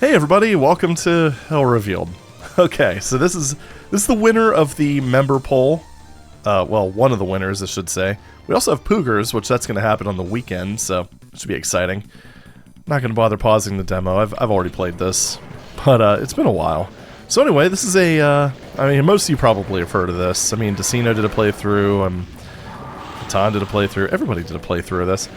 Hey everybody, welcome to Hell Revealed. Okay, so this is the winner of the member poll. Well, one of the winners, I should say. We also have Poogers, which that's going to happen on the weekend, so it should be exciting. I'm not going to bother pausing the demo. I've already played this, but it's been a while. So anyway, this is a, I mean, most of you probably have heard of this. I mean, Decino did a playthrough, Catan did a playthrough, everybody did a playthrough of this.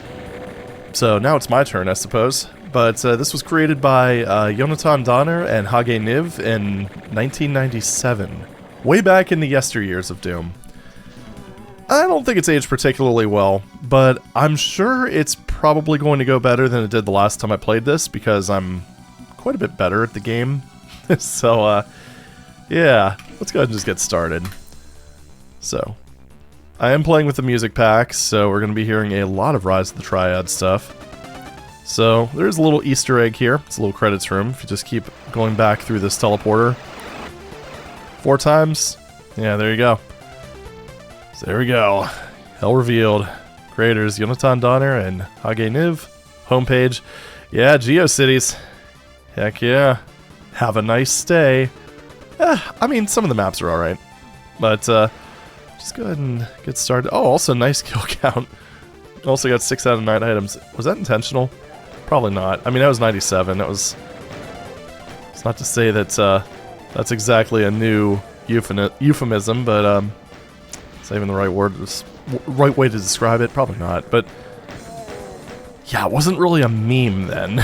So now it's my turn, I suppose. But this was created by Jonathan Donner and Hage Niv in 1997. Way back in the yesteryears of Doom. I don't think it's aged particularly well, but I'm sure it's probably going to go better than it did the last time I played this, because I'm quite a bit better at the game. So, yeah, let's go ahead and just get started. So, I am playing with the music packs, so we're going to be hearing a lot of Rise of the Triad stuff. So, there's a little Easter egg here. It's a little credits room. If you just keep going back through this teleporter 4 times, yeah, there you go. So there we go. Hell Revealed. Creators Jonathan Donner and Hage Niv. Homepage. Yeah, GeoCities. Heck yeah. Have a nice stay. I mean, some of the maps are alright. But, just go ahead and get started. Oh, also nice kill count. Also got 6 out of 9 items. Was that intentional? Probably not. I mean, that was 97. That was... It's not to say that, that's exactly a new euphemism, but, is that even the right word? Right way to describe it? Probably not, but... Yeah, it wasn't really a meme then.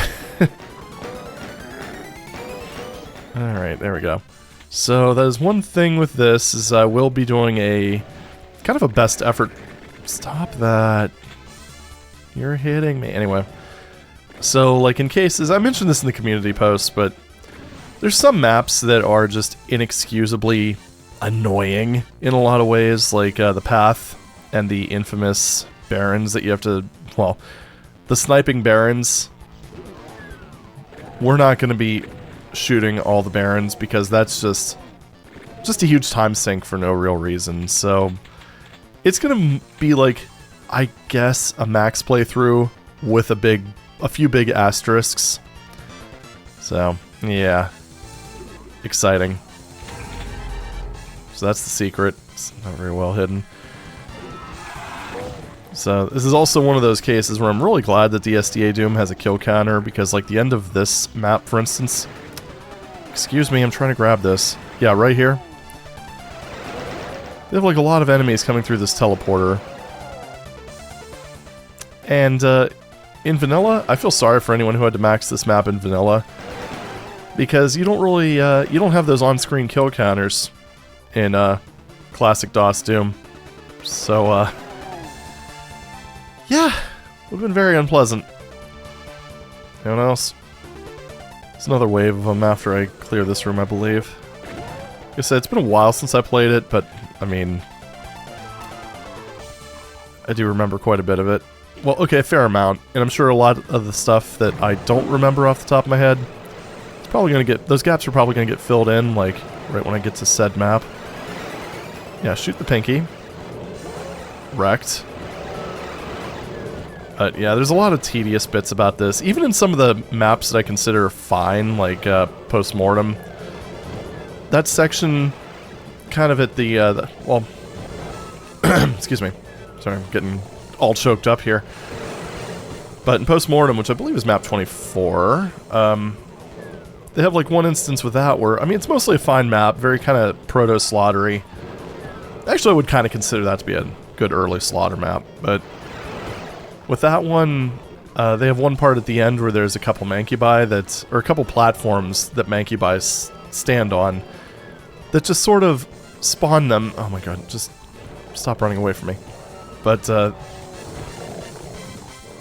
Alright, there we go. So, there's one thing with this, is I will be doing a... kind of a best effort... Stop that. You're hitting me. Anyway. So, like, in cases... I mentioned this in the community post, but... There's some maps that are just inexcusably annoying in a lot of ways, like the Path and the infamous Barons that you have to... Well, the sniping Barons... We're not going to be shooting all the Barons because that's just a huge time sink for no real reason. So it's going to be like, I guess, a max playthrough with a few big asterisks. So, yeah. Exciting. So that's the secret. It's not very well hidden. So this is also one of those cases where I'm really glad that the dsda-doom has a kill counter, because like the end of this map, for instance... Excuse me, I'm trying to grab this. Yeah, right here. They have like a lot of enemies coming through this teleporter. And in vanilla, I feel sorry for anyone who had to max this map in vanilla, because you don't really, you don't have those on-screen kill counters in classic DOS Doom. So, yeah, would have been very unpleasant. Anyone else? There's another wave of them after I clear this room, I believe. Like I said, it's been a while since I played it, but, I mean... I do remember quite a bit of it. Well, okay, a fair amount, and I'm sure a lot of the stuff that I don't remember off the top of my head, it's probably gonna get... Those gaps are probably gonna get filled in, like, right when I get to said map. Yeah, shoot the pinky. Wrecked. But yeah, there's a lot of tedious bits about this. Even in some of the maps that I consider fine, like Postmortem. That section kind of at the well... excuse me. Sorry, I'm getting all choked up here. But in Postmortem, which I believe is map 24, they have like one instance with that where, I mean, it's mostly a fine map, very kind of proto-slaughtery. Actually, I would kind of consider that to be a good early slaughter map, but... With that one, they have one part at the end where there's a couple mancubi that's... Or a couple platforms that mancubi stand on that just sort of spawn them... Oh my god, just stop running away from me. But,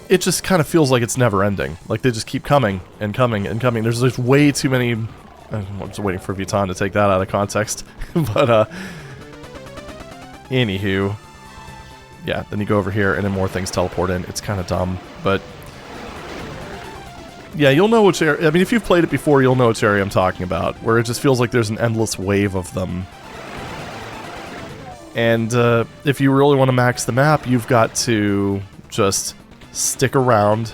it just kind of feels like it's never ending. Like, they just keep coming and coming and coming. There's just way too many... I'm just waiting for Vuitton to take that out of context. But, anywho... Yeah, then you go over here, and then more things teleport in. It's kind of dumb, but... Yeah, you'll know which area... I mean, if you've played it before, you'll know which area I'm talking about, where it just feels like there's an endless wave of them. And, if you really want to max the map, you've got to just stick around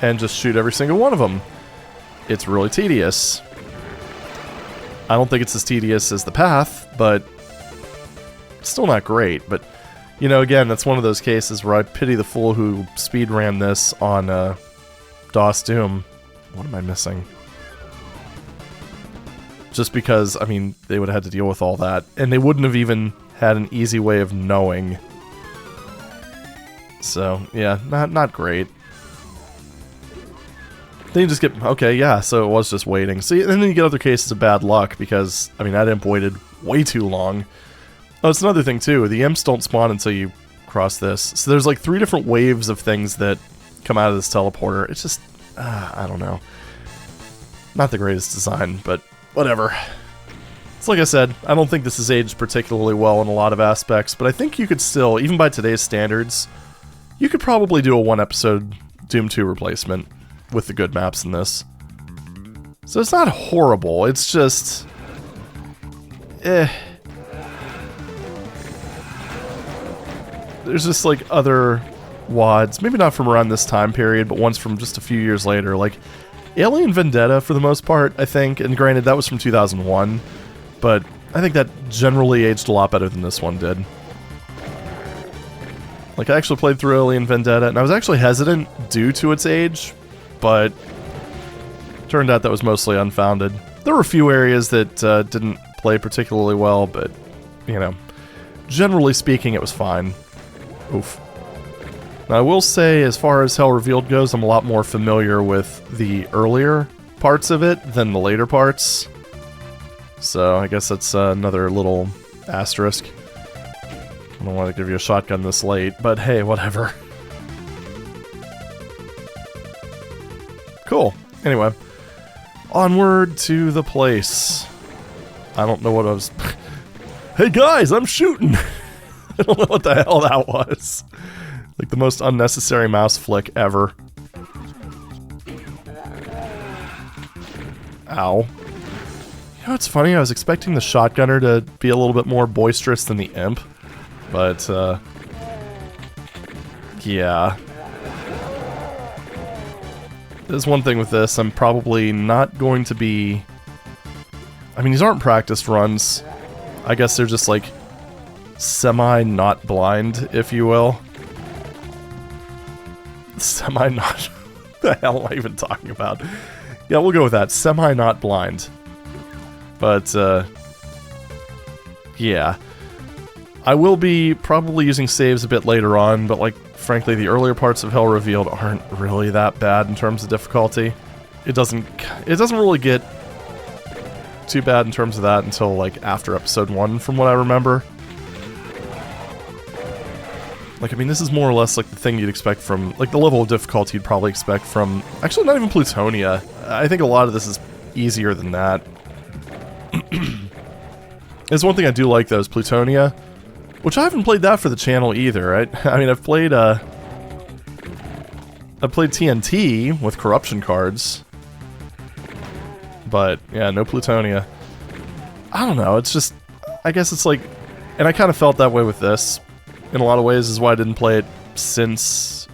and just shoot every single one of them. it's really tedious. I don't think it's as tedious as the path, but it's still not great. But, you know, again, that's one of those cases where I pity the fool who speedran this on dsda-doom. What am I missing? Just because, I mean, they would have had to deal with all that, and they wouldn't have even had an easy way of knowing. So, yeah, not great. Then you just get, okay, yeah, so it was just waiting. See, and then you get other cases of bad luck, because, I mean, that imp waited way too long. Oh, it's another thing, too. The imps don't spawn until you cross this. So there's like 3 different waves of things that come out of this teleporter. It's just, I don't know. Not the greatest design, but whatever. It's like I said, I don't think this is aged particularly well in a lot of aspects, but I think you could still, even by today's standards, you could probably do a 1-episode Doom 2 replacement with the good maps in this. So it's not horrible, it's just... There's just like other WADs, maybe not from around this time period, but ones from just a few years later, like Alien Vendetta for the most part, I think, and granted that was from 2001, but I think that generally aged a lot better than this one did. Like, I actually played through Alien Vendetta, and I was actually hesitant due to its age, but turned out that was mostly unfounded. There were a few areas that didn't play particularly well, but, you know, generally speaking, it was fine. Oof. Now, I will say, as far as Hell Revealed goes, I'm a lot more familiar with the earlier parts of it than the later parts. So, I guess that's another little asterisk. I don't want to give you a shotgun this late, but hey, whatever. Cool. Anyway, onward to the place. I don't know what I was... Hey guys, I'm shooting! I don't know what the hell that was. Like the most unnecessary mouse flick ever. Ow. You know, it's funny, I was expecting the shotgunner to be a little bit more boisterous than the imp. But, yeah. There's one thing with this, I'm probably not going to be... I mean, these aren't practiced runs. I guess they're just like semi-not blind, if you will. Semi-not... What the hell am I even talking about? Yeah, we'll go with that. Semi-not blind. But, yeah. I will be probably using saves a bit later on, but like, frankly, the earlier parts of Hell Revealed aren't really that bad in terms of difficulty. It doesn't really get too bad in terms of that until like after episode 1, from what I remember. Like, I mean, this is more or less like the thing you'd expect from, like, the level of difficulty you'd probably expect from, actually not even Plutonia. I think a lot of this is easier than that. There's one thing I do like though, is Plutonia, which I haven't played that for the channel either, right? I mean, I've played TNT with corruption cards, but yeah, no Plutonia. I don't know, it's just, I guess it's like, and I kind of felt that way with this, in a lot of ways, is why I didn't play it since,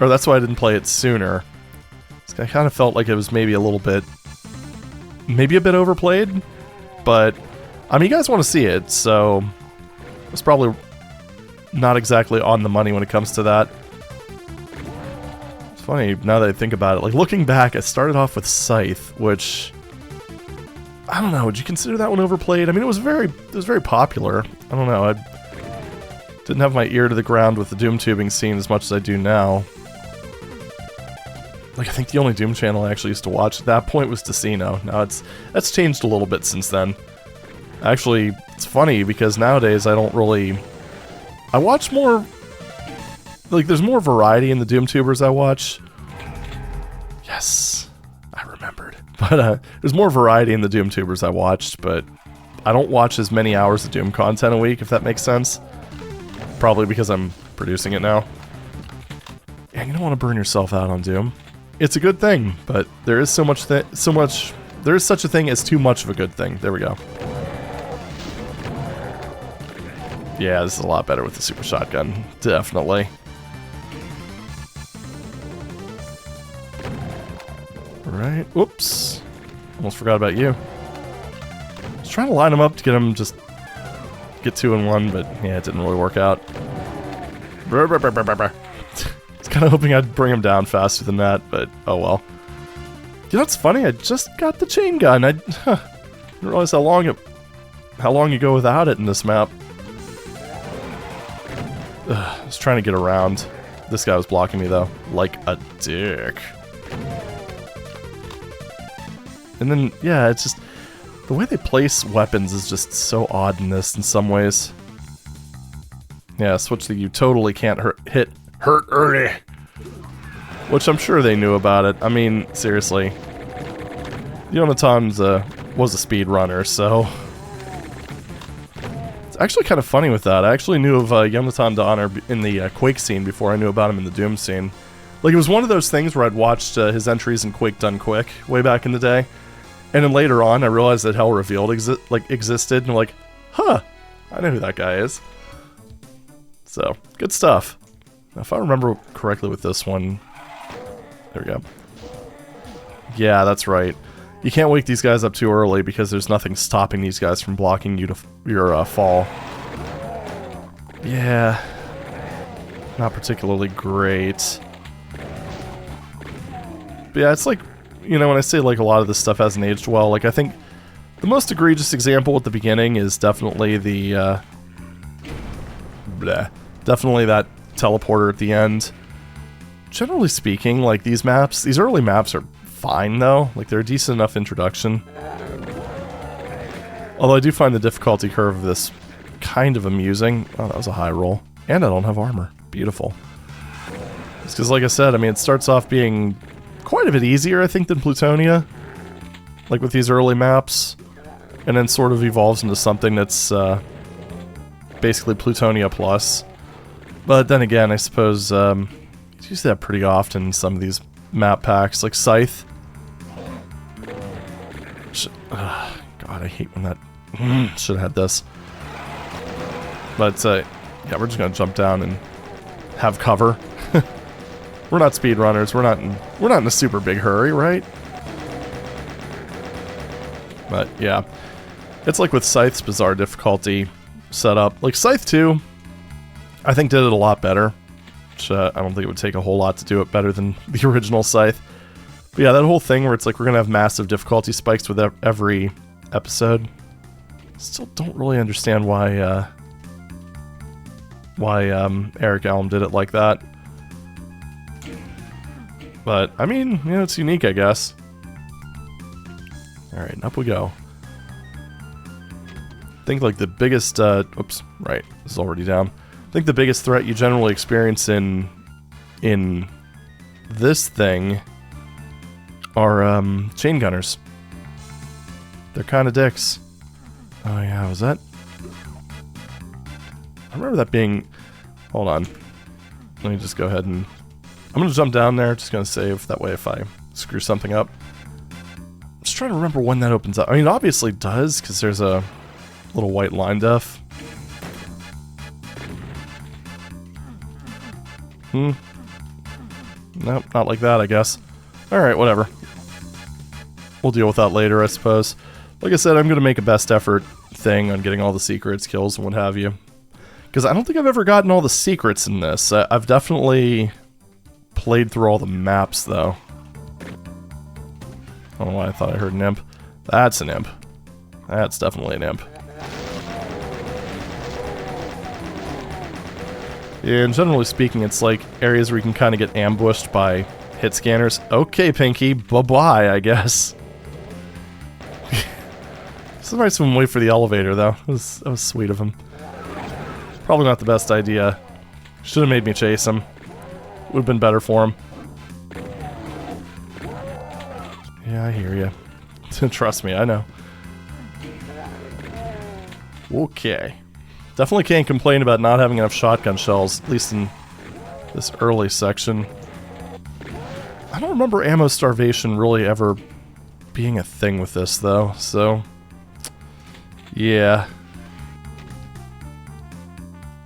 or that's why I didn't play it sooner. I kind of felt like it was maybe a little bit, maybe a bit overplayed, but, I mean, you guys want to see it, so it's probably not exactly on the money when it comes to that. It's funny, now that I think about it, like, looking back, I started off with Scythe, which, I don't know, would you consider that one overplayed? I mean, it was very popular. I don't know, I didn't have my ear to the ground with the Doom tubing scene as much as I do now. Like, I think the only Doom channel I actually used to watch at that point was Decino. Now that's changed a little bit since then. Actually, it's funny because nowadays I don't really... I watch more... Like, there's more variety in the Doom tubers I watch. Yes, I remembered. But there's more variety in the Doom tubers I watched, but I don't watch as many hours of Doom content a week, if that makes sense. Probably because I'm producing it now. And you don't want to burn yourself out on Doom. It's a good thing, but there is there is such a thing as too much of a good thing. There we go. Yeah, this is a lot better with the super shotgun. Definitely. Alright, whoops. Almost forgot about you. I was trying to line them up to get them just get 2 in 1, but yeah, it didn't really work out. I was kind of hoping I'd bring him down faster than that, but oh well. You know what's funny? I just got the chain gun. I didn't realize how long you go without it in this map. I was trying to get around. This guy was blocking me though, like a dick. And then, yeah, it's just the way they place weapons is just so odd in this in some ways. Yeah, switch that you totally can't hurt early. Which I'm sure they knew about it. I mean, seriously. Yonatan's was a speedrunner, so... It's actually kind of funny with that. I actually knew of Yonatan Donner in the Quake scene before I knew about him in the Doom scene. Like, it was one of those things where I'd watched his entries in Quake Done Quick way back in the day. And then later on, I realized that Hell Revealed existed, and I'm like, huh, I know who that guy is. So, good stuff. Now, if I remember correctly with this one... There we go. Yeah, that's right. You can't wake these guys up too early because there's nothing stopping these guys from blocking you to your fall. Yeah. Not particularly great. But yeah, it's like, you know, when I say like a lot of this stuff hasn't aged well, like I think the most egregious example at the beginning is definitely the, definitely that teleporter at the end. Generally speaking, like these early maps are fine though, like they're a decent enough introduction. Although I do find the difficulty curve of this kind of amusing. Oh, that was a high roll. And I don't have armor. Beautiful. It's because, like I said, I mean, it starts off being quite a bit easier, I think, than Plutonia. Like with these early maps. And then sort of evolves into something that's basically Plutonia plus. But then again, I suppose you use that pretty often in some of these map packs, like Scythe. God, I hate when that... should have had this. But, yeah, we're just gonna jump down and have cover. We're not speedrunners, we're not in a super big hurry, right? But, yeah. It's like with Scythe's bizarre difficulty setup. Like, Scythe 2, I think did it a lot better. Which, I don't think it would take a whole lot to do it better than the original Scythe. But yeah, that whole thing where it's like we're gonna have massive difficulty spikes with every episode. Still don't really understand why Eric Alm did it like that. But, I mean, you know, it's unique, I guess. Alright, up we go. I think, like, the biggest, oops, right, this is already down. I think the biggest threat you generally experience in this thing are, chain gunners. They're kind of dicks. Oh yeah, was that? I remember that being... Hold on. Let me just go ahead and... I'm gonna jump down there, just gonna save, that way if I screw something up. I'm just trying to remember when that opens up. I mean, it obviously does, because there's a little white line def. Nope, not like that, I guess. Alright, whatever. We'll deal with that later, I suppose. Like I said, I'm gonna make a best effort thing on getting all the secrets, kills, and what have you. Because I don't think I've ever gotten all the secrets in this. I've definitely played through all the maps, though. I don't know why I thought I heard an imp. That's an imp. That's definitely an imp. And generally speaking, it's like areas where you can kind of get ambushed by hit scanners. Okay, Pinky, bye-bye, I guess. Somebody swim away for the elevator, though. That was sweet of him. Probably not the best idea. Should have made me chase him. Would have been better for him. Yeah, I hear you. Trust me, I know. Okay. Definitely can't complain about not having enough shotgun shells, at least in this early section. I don't remember ammo starvation really ever being a thing with this, though, so... Yeah.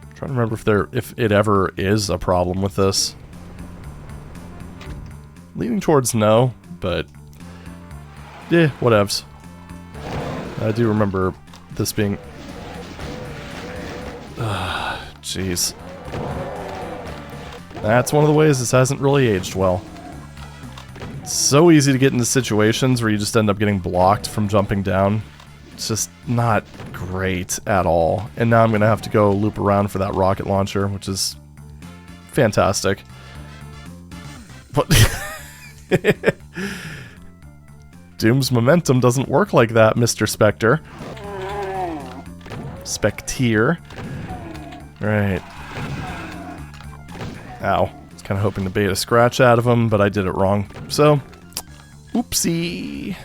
I'm trying to remember if it ever is a problem with this. Leaning towards no, but Yeah, whatevs. I do remember this being... Jeez. That's one of the ways this hasn't really aged well. It's so easy to get into situations where you just end up getting blocked from jumping down. It's just not great at all. And now I'm going to have to go loop around for that rocket launcher, which is fantastic. But Doom's momentum doesn't work like that, Mr. Spectre. Specteer. Right. Ow. I was kind of hoping to bait a scratch out of him, but I did it wrong. So, oopsie.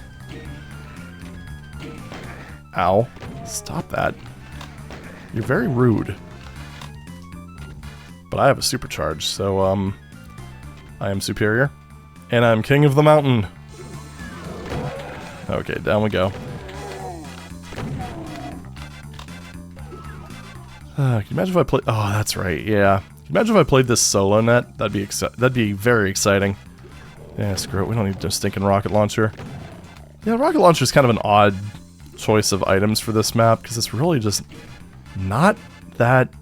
Ow. Stop that. You're very rude. But I have a supercharge, so, I am superior. And I'm king of the mountain. Okay, down we go. Can you imagine if I played... Oh, that's right, yeah. Can you imagine if I played this solo net? That'd be very exciting. Yeah, screw it. We don't need a stinking rocket launcher. Yeah, rocket launcher is kind of an odd choice of items for this map, because it's really just not that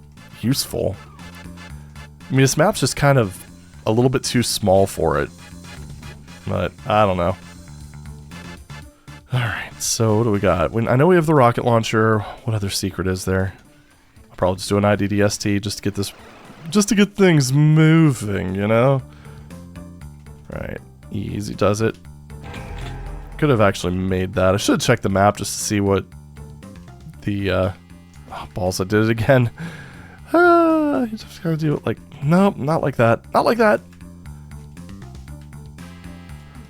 useful. I mean, this map's just kind of a little bit too small for it. But, I don't know. Alright, so what do we got? I know we have the rocket launcher. What other secret is there? I'll probably just do an IDDST just to get this... Just to get things moving, you know? Right, easy does it. Could have actually made that. I should have checked the map just to see what the, oh, balls, I did it again. You just gotta do it like... Nope, not like that. Not like that!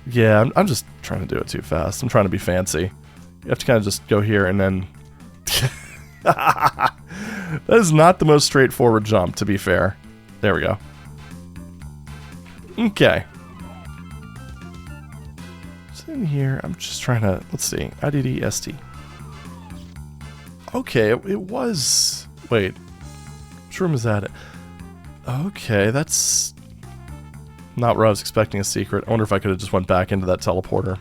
Yeah, I'm just trying to do it too fast. I'm trying to be fancy. You have to kind of just go here and then... That is not the most straightforward jump, to be fair. There we go. Okay. What's in here? I'm just trying to... Let's see. IDDST. Okay, it was... Wait. Which room is that? Okay, that's... Not where I was expecting a secret. I wonder if I could have just went back into that teleporter.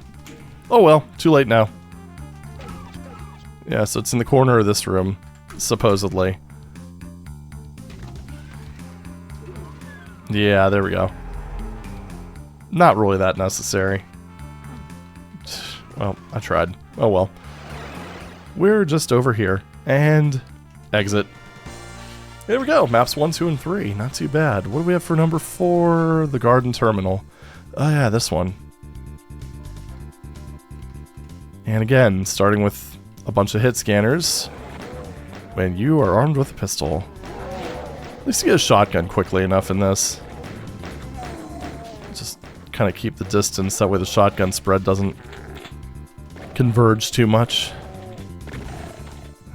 Oh well, too late now. Yeah, so it's in the corner of this room, supposedly. Yeah, there we go. Not really that necessary. Well, I tried. Oh well. We're just over here. And exit. There we go. Maps 1, 2, and 3. Not too bad. What do we have for number 4? The Garden Terminal. Oh yeah, this one. And again, starting with a bunch of hit scanners. When you are armed with a pistol. At least you get a shotgun quickly enough in this. Just kind of keep the distance, that way the shotgun spread doesn't converge too much.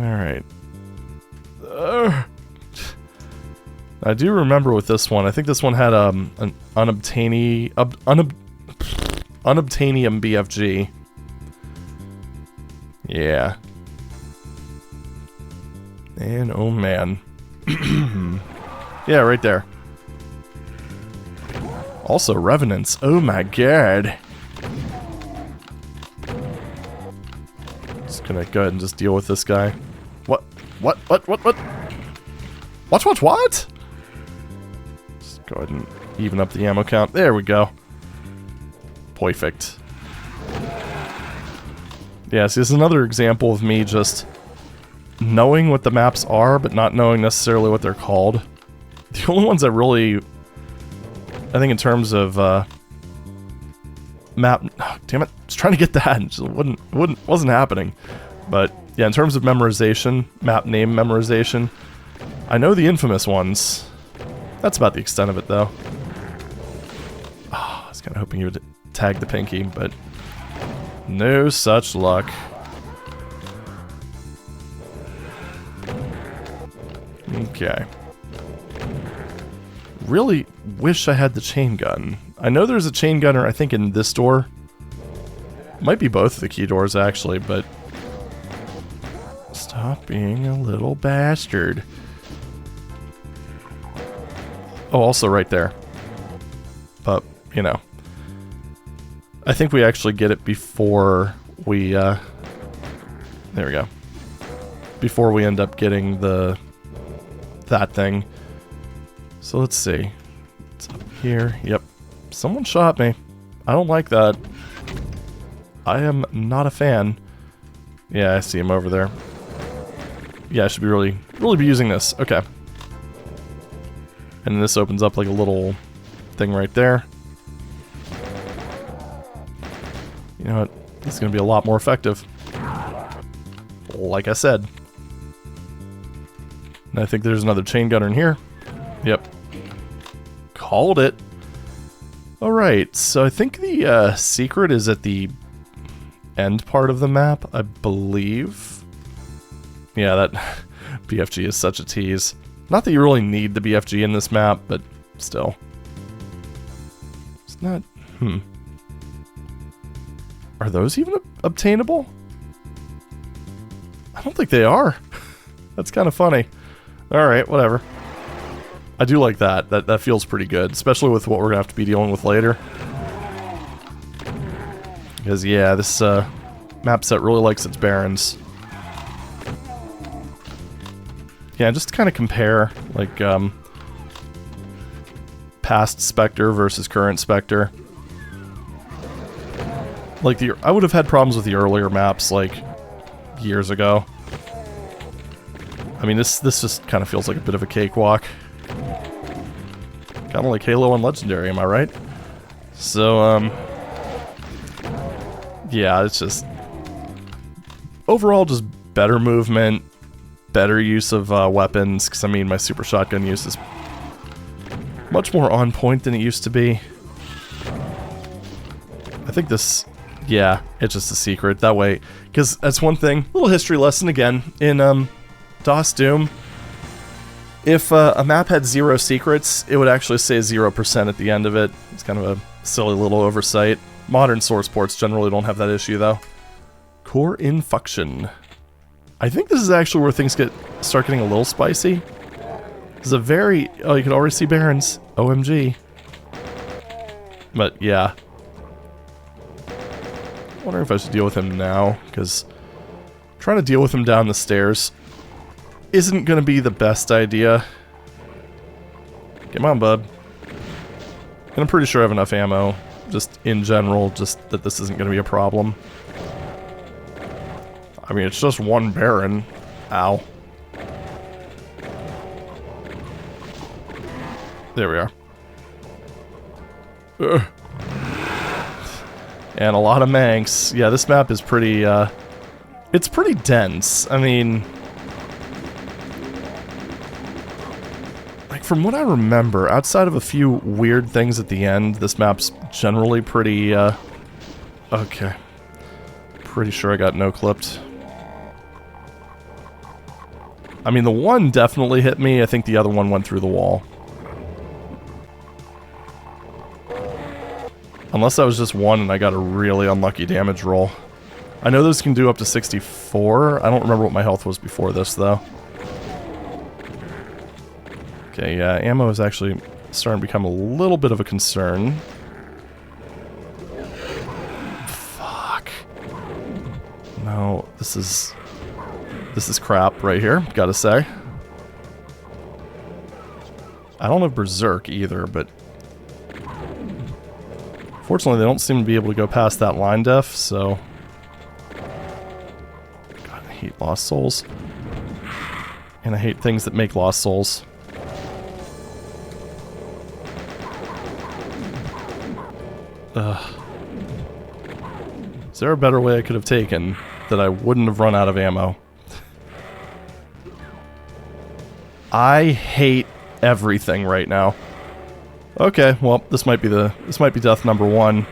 Alright. I do remember with this one, I think this one had an unobtainium BFG. Yeah. And oh man. Yeah, right there. Also Revenants. Oh my god. Just gonna go ahead and just deal with this guy. What? What? Just go ahead and even up the ammo count. There we go. Perfect. Yeah, see, this is another example of me just knowing what the maps are, but not knowing necessarily what they're called. The only ones that really, I think in terms of, map... Oh, damn it, I was trying to get that, it just wasn't happening. But, yeah, in terms of memorization, map name memorization, I know the infamous ones. That's about the extent of it, though. Oh, I was kind of hoping you would tag the pinky, but no such luck. Okay. Really wish I had the chain gun. I know there's a chain gunner, I think, in this door. Might be both of the key doors, actually, but... Stop being a little bastard. Oh, also right there. But, you know. I think we actually get it before we, there we go. Before we end up getting that thing. So let's see. It's up here. Yep. Someone shot me. I don't like that. I am not a fan. Yeah, I see him over there. Yeah, I should be really be using this. Okay. And this opens up like a little thing right there. You know what? This is going to be a lot more effective. Like I said. And I think there's another chain gunner in here. Yep. Called it. Alright, so I think the secret is at the end part of the map, I believe. Yeah, that BFG is such a tease. Not that you really need the BFG in this map, but still. It's not... Are those even obtainable? I don't think they are. That's kind of funny. Alright, whatever. I do like that. That feels pretty good, especially with what we're going to have to be dealing with later. Because, yeah, this map set really likes its barons. Yeah, just to kind of compare, like, past Spectre versus current Spectre. Like, I would have had problems with the earlier maps, like, years ago. I mean, this just kind of feels like a bit of a cakewalk. Kind of like Halo and Legendary, am I right? So, yeah, it's just... Overall, just better movement, better use of weapons, because, I mean, my super shotgun use is much more on point than it used to be. I think this... Yeah, it's just a secret. That way, because that's one thing. Little history lesson again. In dsda-doom, if a map had 0 secrets, it would actually say 0% at the end of it. It's kind of a silly little oversight. Modern source ports generally don't have that issue, though. Core Infection. I think this is actually where things start getting a little spicy. This is a very... Oh, you can already see Barons. OMG. But, yeah. I wonder if I should deal with him now, because trying to deal with him down the stairs isn't going to be the best idea. Come on, bud. And I'm pretty sure I have enough ammo, just in general, just that this isn't going to be a problem. I mean, it's just one Baron. Ow. There we are. Ugh. And a lot of Manx. Yeah, this map is pretty, it's pretty dense. I mean... Like, from what I remember, outside of a few weird things at the end, this map's generally pretty, okay. Pretty sure I got no-clipped. I mean, the one definitely hit me. I think the other one went through the wall. Unless that was just one and I got a really unlucky damage roll. I know this can do up to 64. I don't remember what my health was before this, though. Okay, yeah, ammo is actually starting to become a little bit of a concern. Fuck. No, this is crap right here, gotta say. I don't have Berserk either, but... Fortunately, they don't seem to be able to go past that line def, so... God, I hate Lost Souls. And I hate things that make Lost Souls. Ugh. Is there a better way I could have taken that I wouldn't have run out of ammo? I hate everything right now. Okay, well, this might be death number 1.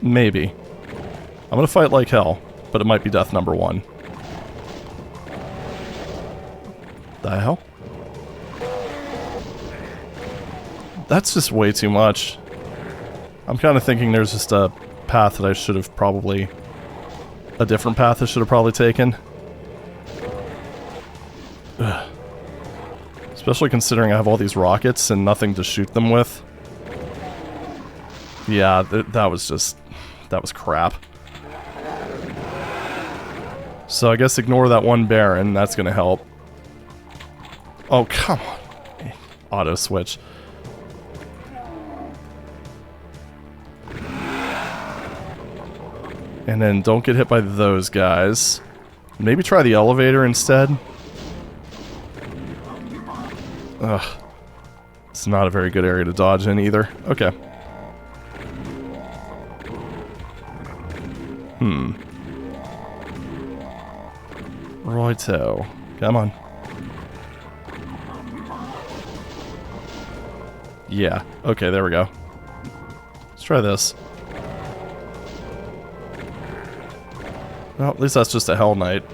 Maybe. I'm gonna fight like hell, but it might be death number 1. The hell? That's just way too much. I'm kind of thinking there's just a path that I should have probably... A different path I should have probably taken. Ugh. Especially considering I have all these rockets and nothing to shoot them with. Yeah, that was crap. So I guess ignore that one Baron, that's gonna help. Oh, come on. Auto switch. And then don't get hit by those guys. Maybe try the elevator instead. Ugh. It's not a very good area to dodge in either. Okay. Righto. Come on. Yeah. Okay, there we go. Let's try this. Well, at least that's just a Hell Knight.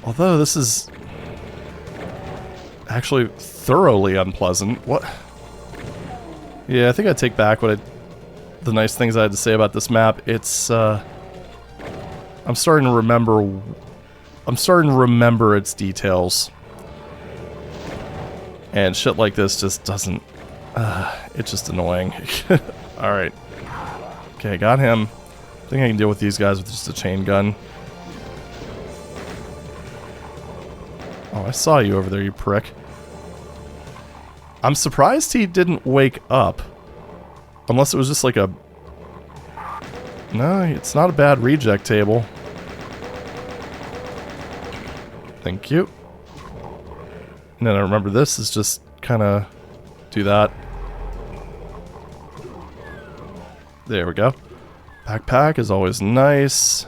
Although this is actually thoroughly unpleasant. What? Yeah, I think I take back the nice things I had to say about this map. It's I'm starting to remember its details. And shit like this just doesn't it's just annoying. Alright. Okay, got him. I think I can deal with these guys with just a chain gun. Oh, I saw you over there, you prick. I'm surprised he didn't wake up. Unless it was just like a... No, it's not a bad reject table. Thank you. And then I remember this is just kind of do that. There we go. Backpack is always nice.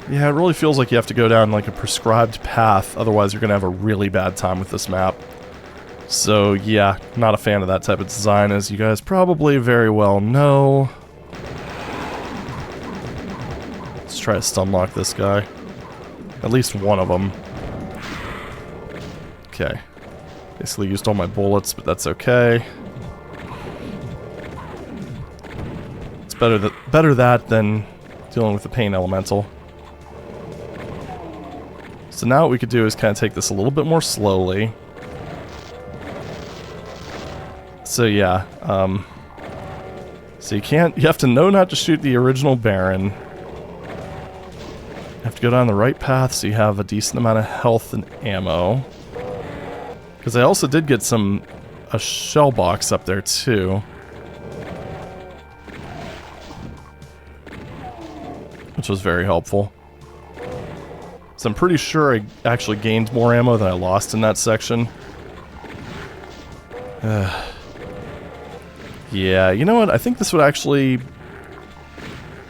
Yeah, it really feels like you have to go down like a prescribed path, otherwise you're going to have a really bad time with this map. So yeah, not a fan of that type of design, as you guys probably very well know. Let's try to stun lock this guy. At least one of them. Okay. Basically used all my bullets, but that's okay. It's better that than dealing with the pain elemental. So now what we could do is kind of take this a little bit more slowly. So yeah, so you have to know not to shoot the original Baron. You have to go down the right path so you have a decent amount of health and ammo. Because I also did get a shell box up there too. Which was very helpful. So I'm pretty sure I actually gained more ammo than I lost in that section. Yeah, you know what? I think this would actually...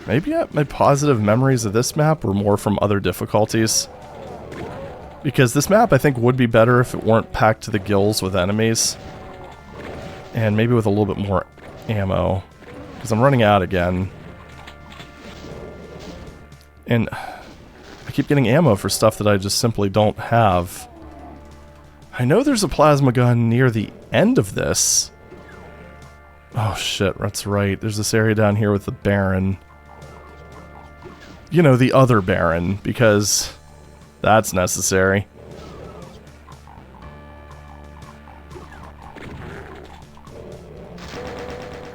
Maybe my positive memories of this map were more from other difficulties. Because this map, I think, would be better if it weren't packed to the gills with enemies. And maybe with a little bit more ammo. Because I'm running out again. And I keep getting ammo for stuff that I just simply don't have. I know there's a plasma gun near the end of this. Oh shit, that's right. There's this area down here with the Baron. You know, the other Baron, because that's necessary.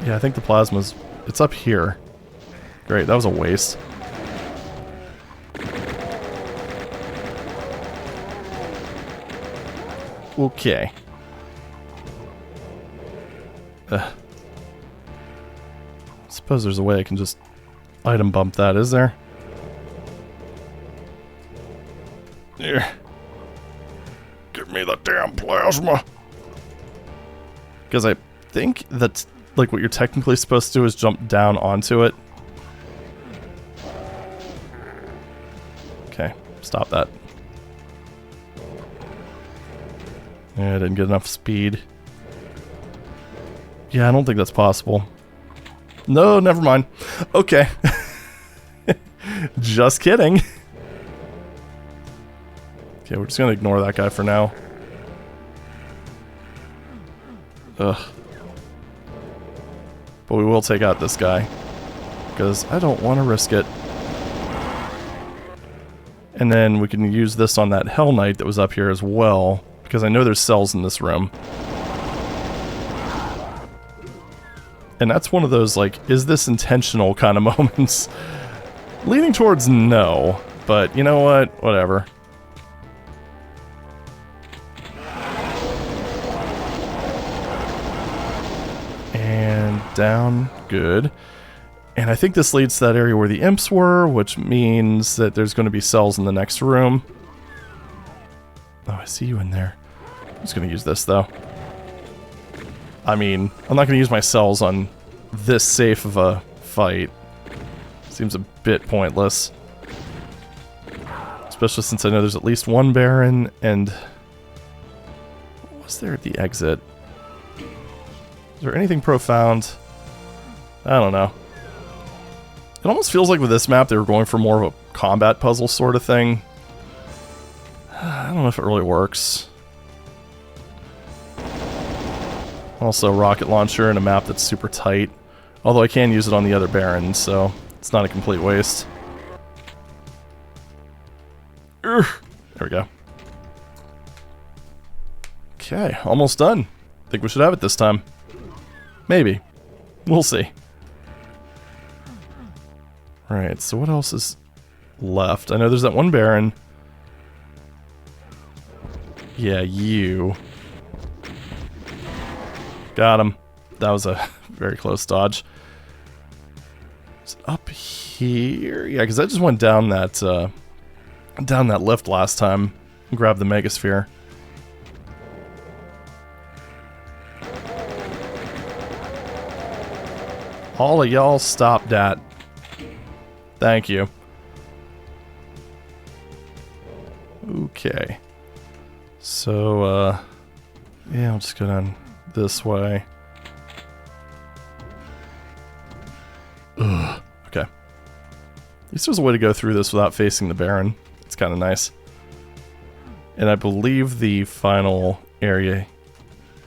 Yeah, I think the plasma's... It's up here. Great, that was a waste. Okay. Suppose there's a way I can just item bump that, is there? Here. Give me the damn plasma. Because I think that's like what you're technically supposed to do is jump down onto it. Okay, stop that. Yeah, I didn't get enough speed. Yeah, I don't think that's possible. No, never mind. Okay. Just kidding. Okay, we're just gonna ignore that guy for now. Ugh. But we will take out this guy. Because I don't want to risk it. And then we can use this on that Hell Knight that was up here as well. Because I know there's cells in this room. And that's one of those, like, is this intentional kind of moments. Leaning towards no, but you know what? Whatever. And down. Good. And I think this leads to that area where the imps were, which means that there's going to be cells in the next room. Oh, I see you in there. I'm just going to use this, though. I mean, I'm not going to use my cells on this safe of a fight. Seems a bit pointless. Especially since I know there's at least one Baron, and... what was there at the exit? Is there anything profound? I don't know. It almost feels like with this map they were going for more of a combat puzzle sort of thing. I don't know if it really works. Also, rocket launcher and a map that's super tight. Although I can use it on the other Baron, so it's not a complete waste. There we go. Okay, almost done. Think we should have it this time. Maybe. We'll see. Alright, so what else is left? I know there's that one Baron. Yeah, you. Got him. That was a very close dodge. It's up here. Yeah, because I just went down that lift last time and grabbed the Megasphere. All of y'all stop that. Thank you. Okay. So, yeah, I'll just go down this way. Ugh. Okay. At least there's a way to go through this without facing the Baron. It's kind of nice. And I believe the final area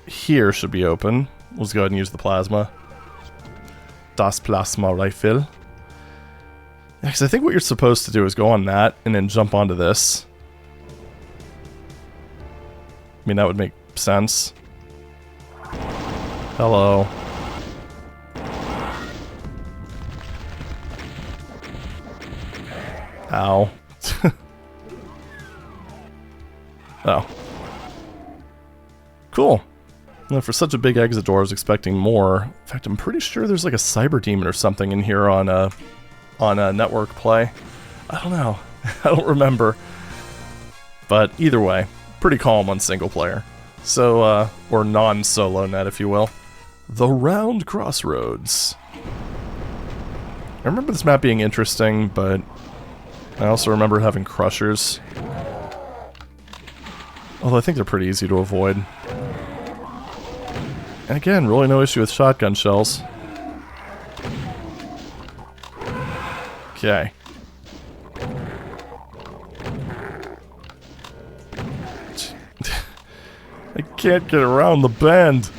here should be open. We'll just go ahead and use the plasma. Das Plasma Rifle. Yeah, because I think what you're supposed to do is go on that and then jump onto this. I mean, that would make sense. Hello. Ow. Oh. Cool. Well, for such a big exit door, I was expecting more. In fact, I'm pretty sure there's like a cyber demon or something in here on a network play. I don't know. I don't remember. But either way, pretty calm on single player. So, or non-solo net, if you will. The Round Crossroads. I remember this map being interesting, but I also remember having crushers. Although I think they're pretty easy to avoid. And again, really no issue with shotgun shells. Okay. I can't get around the bend.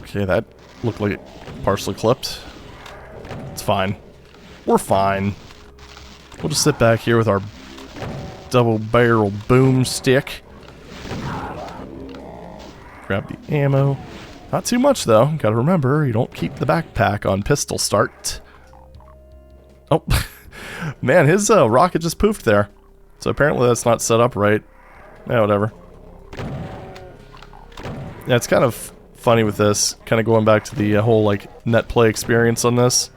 Okay, that looked like it partially clipped. It's fine. We're fine. We'll just sit back here with our double-barrel boomstick. Grab the ammo. Not too much, though. Gotta remember, you don't keep the backpack on pistol start. Oh. Man, his rocket just poofed there. So apparently that's not set up right. Yeah, whatever. Yeah, it's kind of funny with this. Kind of going back to the whole, like, net play experience on this.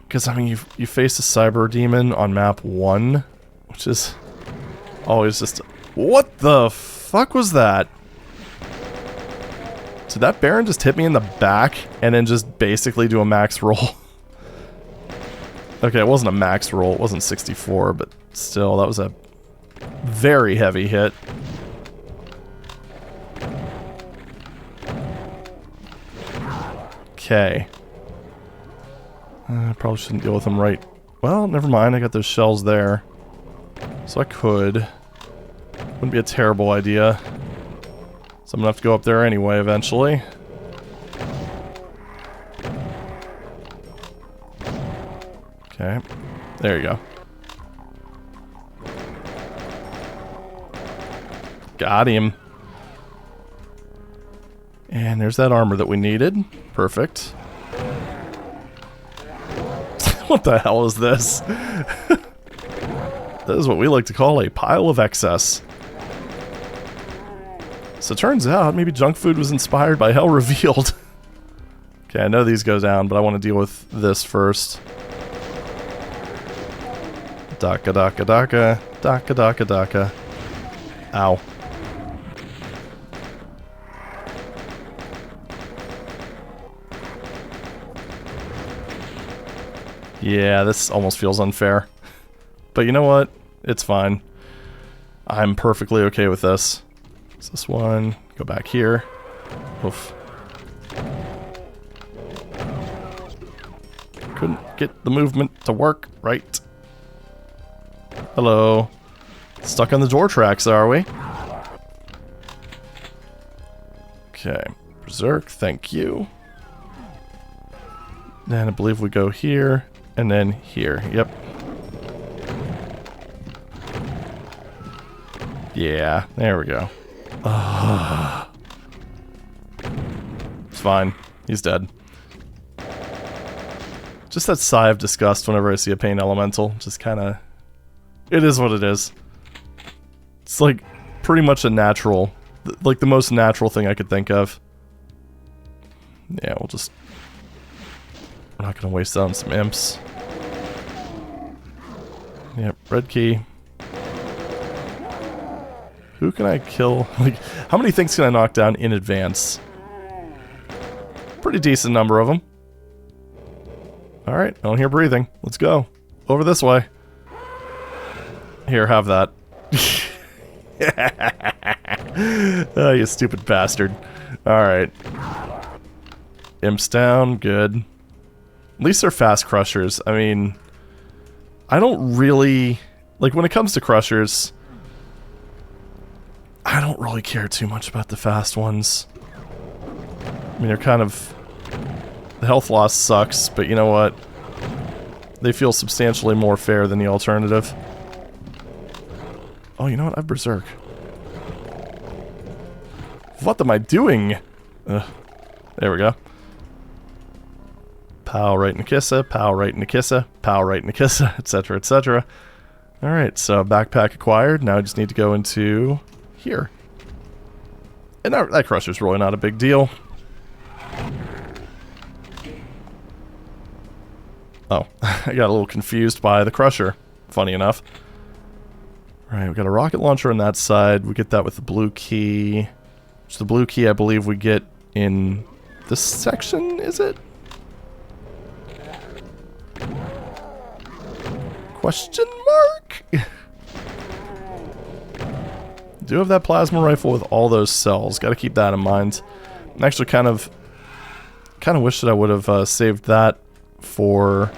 Because, I mean, you face a cyber demon on map 1, which is always just... What the fuck was that? Did that Baron just hit me in the back and then just basically do a max roll? Okay, it wasn't a max roll, it wasn't 64, but still, that was a very heavy hit. Okay. I probably shouldn't deal with them right. Well, never mind, I got those shells there. So I could. Wouldn't be a terrible idea. So I'm gonna have to go up there anyway, eventually. Okay. There you go. Got him. And there's that armor that we needed. Perfect. What the hell is this? That is what we like to call a pile of excess. So it turns out maybe junk food was inspired by Hell Revealed. Okay, I know these go down, but I want to deal with this first. Daka daka daka. Daka daka daka. Ow. Yeah, this almost feels unfair. But you know what? It's fine. I'm perfectly okay with this. It's this one. Go back here. Oof. Couldn't get the movement to work right. Hello. Stuck on the door tracks, are we? Okay. Berserk, thank you. And I believe we go here, and then here. Yep. Yeah, there we go. It's fine. He's dead. Just that sigh of disgust whenever I see a pain elemental. Just kind of... It is what it is. It's like pretty much a natural... Like the most natural thing I could think of. Yeah, we'll just... We're not going to waste that on some imps. Yep, red key. Who can I kill? Like, how many things can I knock down in advance? Pretty decent number of them. Alright, I don't hear breathing. Let's go. Over this way. Here, have that. Oh, you stupid bastard. Alright. Imps down, good. At least they're fast crushers. I mean, I don't really... Like, when it comes to crushers... I don't really care too much about the fast ones. I mean, they're kind of... The health loss sucks, but you know what? They feel substantially more fair than the alternative. Oh, you know what? I have Berserk. What am I doing? There we go. Pow right in the kissa, pow right in the kissa, pow right in the kissa, etc., etc. Alright, so backpack acquired. Now I just need to go into here. And that crusher's really not a big deal. Oh, I got a little confused by the crusher, funny enough. Alright, we got a rocket launcher on that side. We get that with the blue key. Which the blue key I believe we get in this section, is it? Question mark? Do have that plasma rifle with all those cells. Got to keep that in mind. I'm actually kind of wish that I would have saved that for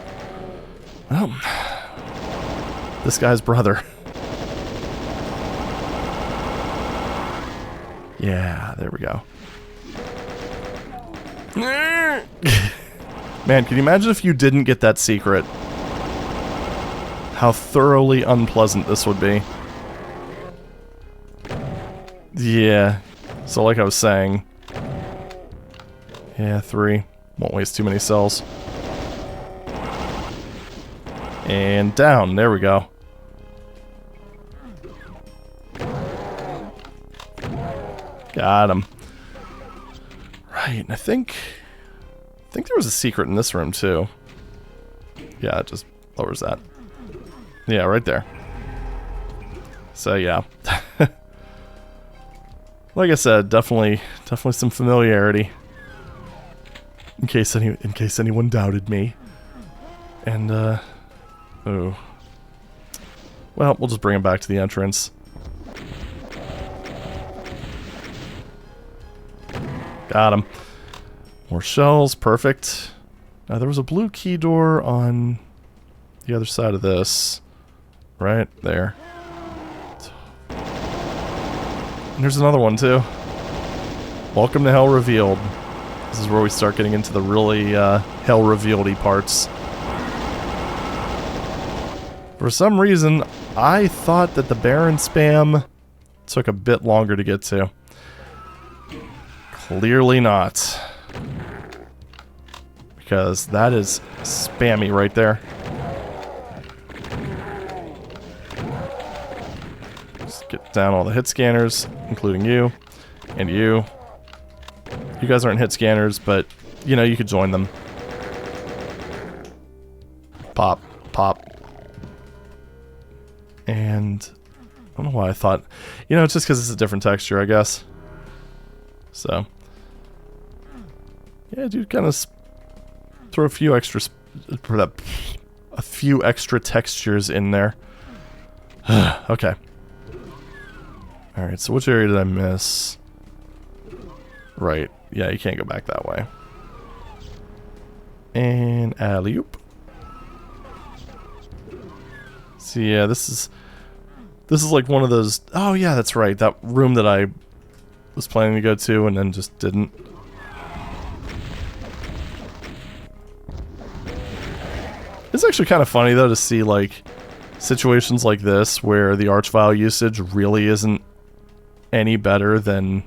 this guy's brother. Yeah, there we go. Man, can you imagine if you didn't get that secret? How thoroughly unpleasant this would be. Yeah. So like I was saying... Yeah, 3. Won't waste too many cells. And down. There we go. Got him. Right, and I think there was a secret in this room too. Yeah, it just lowers that. Yeah, right there. So yeah. Like I said, definitely some familiarity. In case anyone doubted me. And oh. Well, we'll just bring him back to the entrance. Got him. More shells, perfect. Now there was a blue key door on the other side of this. Right there. And there's another one too. Welcome to Hell Revealed. This is where we start getting into the really Hell Revealed-y parts. For some reason, I thought that the Baron spam took a bit longer to get to. Clearly not. Because that is spammy right there. Just get down all the hit scanners, including you and you. You guys aren't hit scanners, but, you know, you could join them. Pop, pop. And I don't know why I thought... You know, it's just because it's a different texture, I guess. So... Yeah, dude, kind of throw a few extra... a few extra textures in there. Okay. Alright, so which area did I miss? Right. Yeah, you can't go back that way. And alley-oop. So yeah, this is like one of those... Oh yeah, that's right. That room that I was planning to go to and then just didn't. It's actually kind of funny though to see like situations like this where the arch file usage really isn't any better than...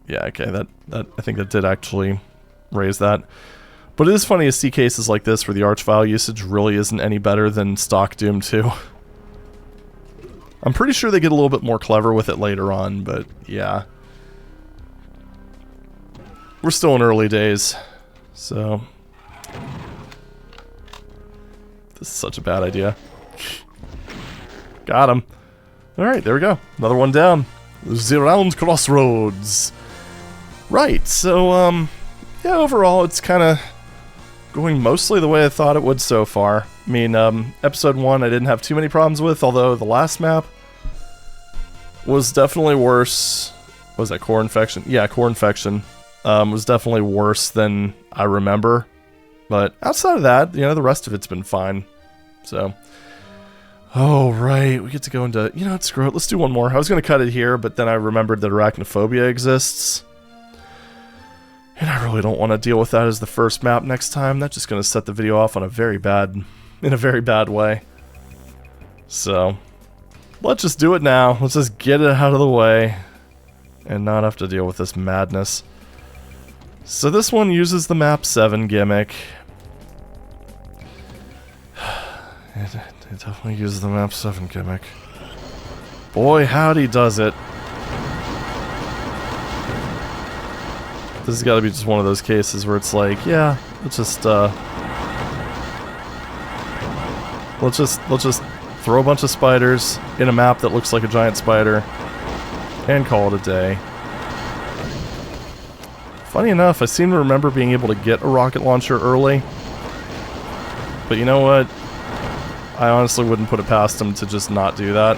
Yeah, okay, that I think that did actually raise that. But it is funny to see cases like this where the arch file usage really isn't any better than stock Doom 2. I'm pretty sure they get a little bit more clever with it later on, but yeah. We're still in early days, so... This is such a bad idea. Got him. Alright, there we go. Another one down. The round Crossroads. Right, so, yeah, overall it's kind of going mostly the way I thought it would so far. I mean, episode 1 I didn't have too many problems with, although the last map was definitely worse. What was that, core infection? Yeah, core infection. Was definitely worse than I remember. But outside of that, you know, the rest of it's been fine. So, oh, right, we get to go into, you know what, screw it, let's do one more. I was going to cut it here, but then I remembered that Arachnophobia exists. And I really don't want to deal with that as the first map next time. That's just going to set the video off on a very bad, in a very bad way. So, let's just do it now. Let's just get it out of the way and not have to deal with this madness. So this one uses the MAP07 gimmick. It definitely uses the MAP07 gimmick. Boy, howdy does it. This has got to be just one of those cases where it's like, yeah, let's just throw a bunch of spiders in a map that looks like a giant spider and call it a day. Funny enough, I seem to remember being able to get a rocket launcher early. But you know what? I honestly wouldn't put it past them to just not do that.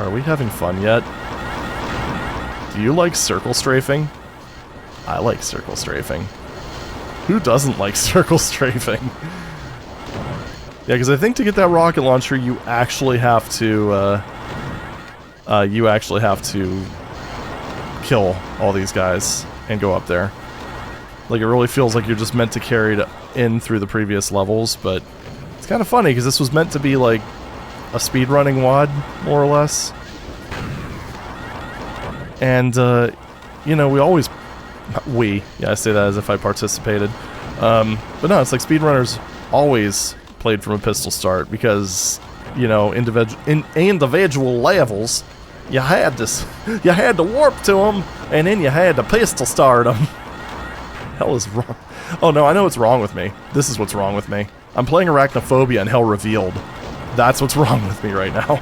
Are we having fun yet? Do you like circle strafing? I like circle strafing. Who doesn't like circle strafing? Yeah, because I think to get that rocket launcher, you actually have to kill all these guys and go up there. Like, it really feels like you're just meant to carry it in through the previous levels, but it's kind of funny because this was meant to be like a speedrunning WAD, more or less. And, you know, yeah, I say that as if I participated. But no, it's like speedrunners always played from a pistol start because, you know, individual levels, you had to warp to them, and then you had to pistol start them. Hell is wrong. Oh no, I know what's wrong with me. This is what's wrong with me. I'm playing Arachnophobia and Hell Revealed. That's what's wrong with me right now.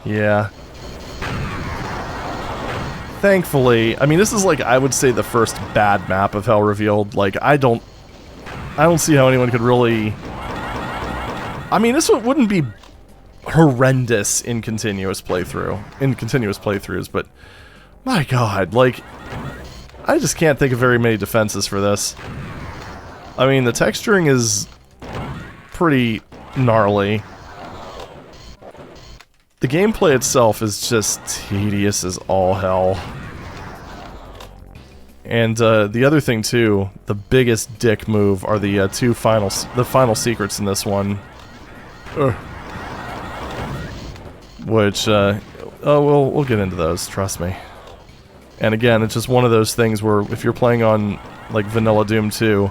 Yeah. Thankfully, I mean, this is like, I would say, the first bad map of Hell Revealed. Like, I don't see how anyone could really... I mean, this wouldn't be horrendous in continuous playthroughs, but my god, like, I just can't think of very many defenses for this. I mean, the texturing is pretty gnarly. The gameplay itself is just tedious as all hell. And the other thing too, the biggest dick move are the final secrets in this one. Which, we'll get into those, trust me. And again, it's just one of those things where if you're playing on, like, Vanilla Doom 2,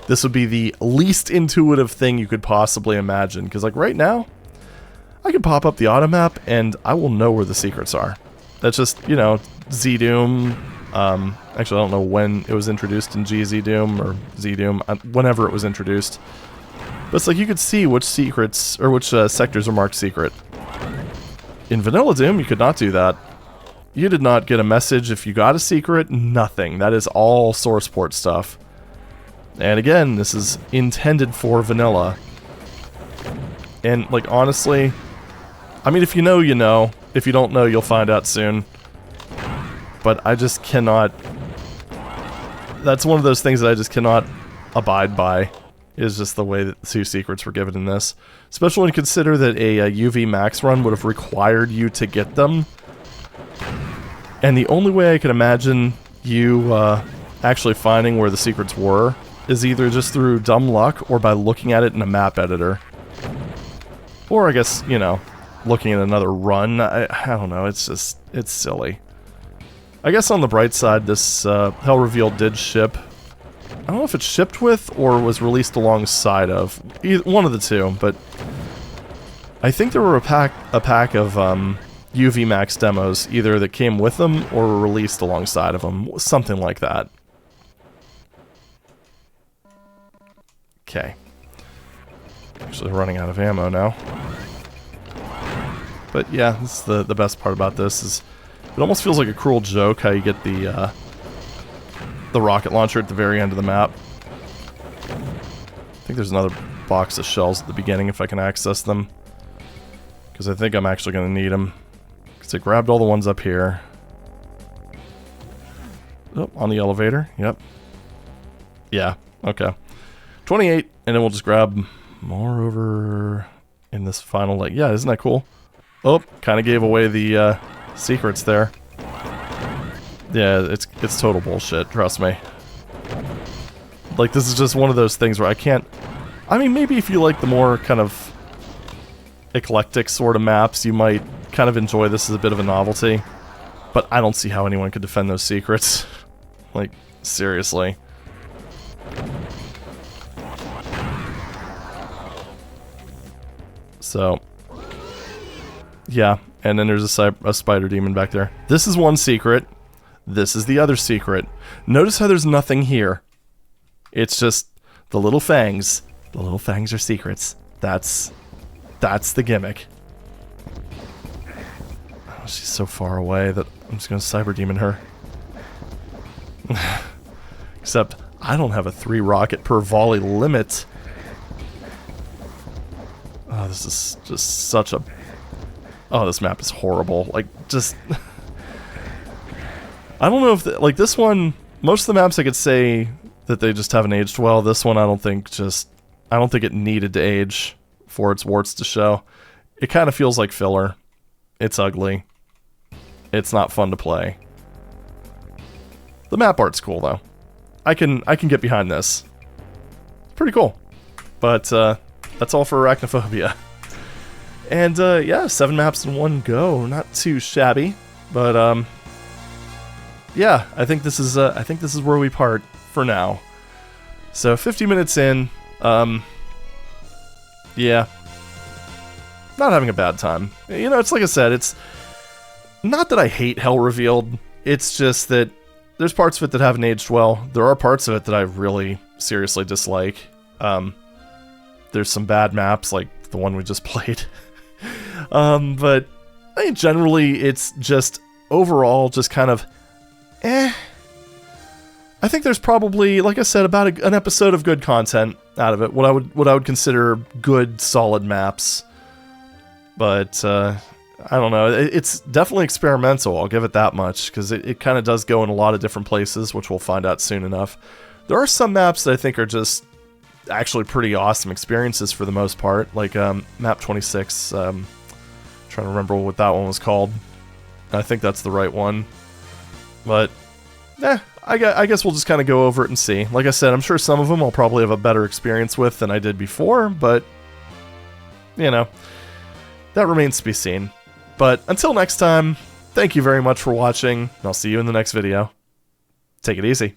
this would be the least intuitive thing you could possibly imagine. Because, like, right now, I can pop up the auto map, and I will know where the secrets are. That's just, you know, Z-Doom. Actually, I don't know when it was introduced in GZ-Doom or Z-Doom, whenever it was introduced. But it's like you could see which secrets, or which sectors are marked secret. In Vanilla Doom, you could not do that. You did not get a message if you got a secret, nothing. That is all source port stuff. And again, this is intended for vanilla. And, like, honestly, I mean, if you know, you know. If you don't know, you'll find out soon. But I just cannot... That's one of those things that I just cannot abide by, is just the way that the two secrets were given in this. Especially when you consider that a UV max run would have required you to get them. And the only way I can imagine you actually finding where the secrets were is either just through dumb luck or by looking at it in a map editor. Or I guess, you know, looking at another run. I don't know, it's just, it's silly. I guess on the bright side, this Hell Revealed did ship. I don't know if it shipped with or was released alongside of. One of the two, but I think there were a pack of UV Max demos, either that came with them or were released alongside of them. Something like that. Okay. Actually running out of ammo now. But yeah, this is the best part about this is it almost feels like a cruel joke how you get the rocket launcher at the very end of the map. I think there's another box of shells at the beginning if I can access them. Because I think I'm actually going to need them. Because I grabbed all the ones up here. Oh, on the elevator. Yep. Yeah, okay. 28, and then we'll just grab more over in this final, like, yeah, isn't that cool? Oh, kind of gave away the secrets there. Yeah, it's total bullshit, trust me. Like, this is just one of those things where I can't... I mean, maybe if you like the more kind of eclectic sort of maps, you might kind of enjoy this as a bit of a novelty. But I don't see how anyone could defend those secrets. Like, seriously. So, yeah, and then there's a spider demon back there. This is one secret. This is the other secret. Notice how there's nothing here. It's just the little fangs. The little fangs are secrets. That's the gimmick. Oh, she's so far away that I'm just gonna cyber demon her. Except I don't have a 3 rocket per volley limit. Oh, this is just such a... Oh, this map is horrible. Like, just... I don't know if... like, this one... Most of the maps I could say that they just haven't aged well. This one I don't think just... I don't think it needed to age for its warts to show. It kind of feels like filler. It's ugly. It's not fun to play. The map art's cool, though. I can get behind this. Pretty cool. But, that's all for Arachnophobia. And, yeah, 7 maps in one go. Not too shabby. But, yeah, I think this is where we part for now. So, 50 minutes in, yeah. Not having a bad time. You know, it's like I said, it's not that I hate Hell Revealed. It's just that there's parts of it that haven't aged well. There are parts of it that I really seriously dislike. There's some bad maps, like the one we just played. But I mean, generally, it's just overall just kind of eh. I think there's probably, like I said, about an episode of good content out of it. What I would consider good, solid maps. But I don't know. It's definitely experimental. I'll give it that much because it kind of does go in a lot of different places, which we'll find out soon enough. There are some maps that I think are just actually pretty awesome experiences for the most part, like MAP 26. Trying to remember what that one was called. I think that's the right one. But I guess we'll just kind of go over it and see. Like I said, I'm sure some of them I'll probably have a better experience with than I did before, but, you know, that remains to be seen. But until next time, thank you very much for watching, and I'll see you in the next video. Take it easy.